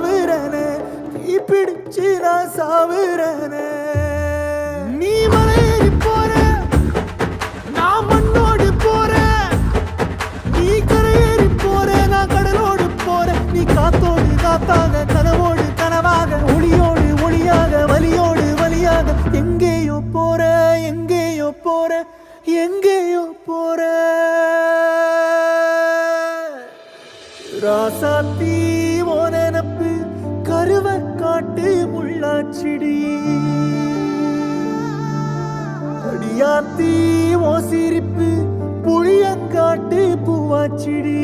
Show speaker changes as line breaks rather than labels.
சாவுறனே நீ பிடிச்சு நான் சாவுறனே நீ மலையேறி போற நான் மண்ணோடு போறேன் நீ கரையேறி போற நான் கடலோடு போறேன் நீ காத்தோடு காத்தாக கனவோடு கனவாக ஒளியோடு ஒளியாக வலியோடு வலியாக எங்கேயோ போற எங்கேயோ போற எங்கேயோ போற ராசாத்தி ஓ நினப்பு கருவ காட்டு முள்ளாச்சிடி அடியாத்தி ஓ சிரிப்பு புளியங்காட்டு பூவாச்சிடி